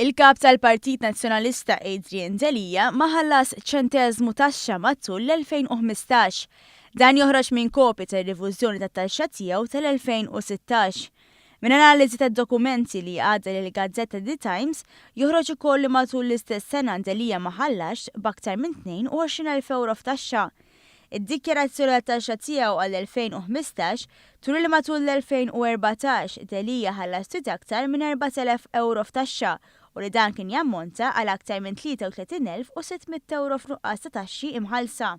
Il-kap tal-Partit Nazzjonalista Adrian Delija ma ħallas ċenteżmu taxxa matul l-2015. Dan joħroġ minn kopji tar-rivużjoni tat-taxxa tiegħu tal-2016. Min analiżi tad-dokumenti li għadda lill-Gazzetta The Times joħroġ ukoll li matul l-istess sena Delija ma ħallax b'aktar minn 22,000 euro f'taxxa. Id-dikjarazzjoni tat-taxxa tiegħu għall-2015 turi li matul l-2014 Delija ħallas ftit aktar minn 4,000 euro f'taxxa u li dan kien jammonta għal aktar minn 33,600 euro f'nuqqas ta' taxxi imħallsa.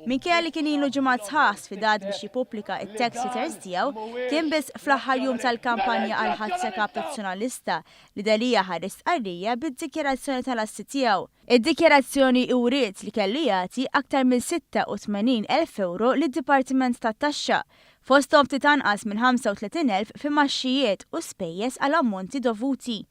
Minkejja li kien ilu ġimgħat sħaħ sfidat biex jippubblika it-tax returns tiegħu, kien biss fl-aħħar jum tal-kampanja għal ħadsa kap nazzjonalista li Delija ħares qarrija bid-dikjarazzjoni tal-assi tiegħu. Id-dikjarazzjoni wriet li kellu jagħti aktar minn 86,000 euro lid-Dipartiment tat-Taxxa, fosthom ftit anqas minn 35,000 fi maxxijiet u spejjeż għal ammonti dovuti.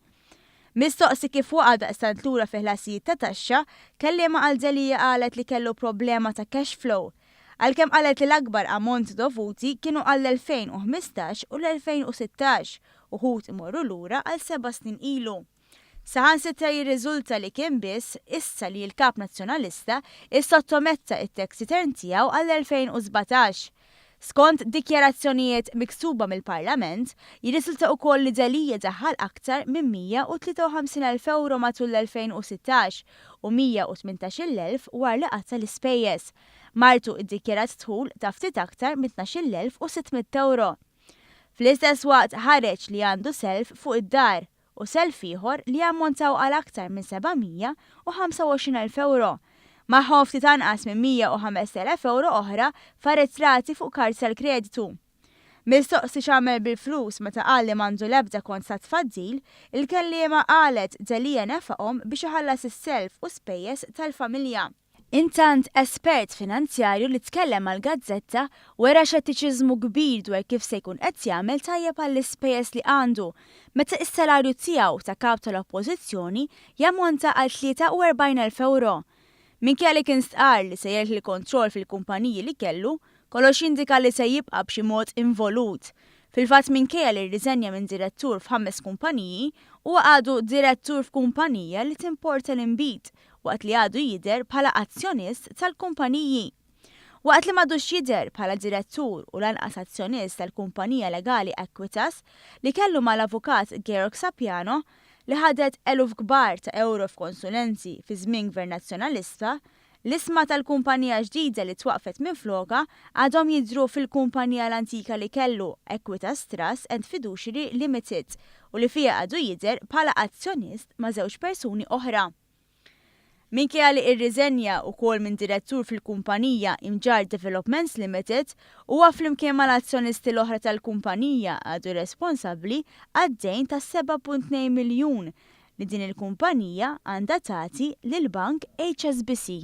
Mistoqsi kif waqa' daqstant lura fi ħlasijiet ta' taxxa, kelliema għal Delija qalet li kellu problema ta' cash flow. Għalkemm qalet li l-akbar ammonti dovuti kienu għall-2015 u l-2016 u ħut imorru lura għal 7 snin ilu. Saħansitra jirriżulta li kien biss issa li l-Kap Nazzjonalista issottometta it-tax return tiegħu għall-2017. Skont dikjarazzjonijiet miksuba mill-Parlament, jirriżulta wkoll li Delija daħħal aktar minn 153,000 euro matul l-2016 u 118,000 wara li qatta l-ispejjeż. Martu iddikjarat dħul ta' ftit aktar minn 12,600 euro. Fl-istess waqt ħareġ li għandu self fuq id-dar u self ieħor li ammontaw għal aktar minn 725,000 euro. Magħhom ftit anqas minn 105,000 euro oħra f'arretrati fuq karti tal-kreditu. Mistoqsi x'għamel bil-flus meta qal li m'għandu l-ebda kont ta' tfaddil, il-kelliema qalet Delija nefaqhom biex iħallas is-self u spejjeż tal-familja. Intant espert finanzjarju li tkellem għall-Gazzetta wera xettiċiżmu kbir dwar kif se jkun qed jagħmel tajjeb għall-ispejjeż li għandu meta is-salarju tiegħu ta' kap tal-Oppożizzjoni jammonta għal 43,000 euro. Minkejja li kien stqarr li se jerħi l-kontroll fil-kumpaniji li kellu, kollox jindika li se jibqa' b'xi mod involut. Fil-fatt minkejja li rriżenja minn direttur f'5 kumpaniji, huwa għadu direttur f'kumpanija li timporta l-inbit waqt li għadu jidher bħala azzjonist tal-kumpaniji. Waqt li m'għadux jidher bħala direttur u lanqas azzjonist tal-kumpanija legali Equitas li kellu mal-avukat Georg Sapiano, li ħadet eluf kbar ta' euro f'konsulenzi fi żmien Gvern Nazzjonalista, l-isma tal-kumpanija ġdida li twaqfet minn floka għadhom jidhru fil-kumpanija l-antika li kellu Equitas Trust and Fiduciary Limited u li fija għadu jidher bħala azzjonist ma' żewġ persuni oħra. Minkejja li rriżenja wkoll minn direttur fil-kumpanija Imjar Developments Limited huwa flimkien mal-azzjonisti l-oħra tal-kumpanija għadu responsabbli għad-dejn ta' 7.2 miljun li din il-kumpanija għandha tagħti lill-bank HSBC.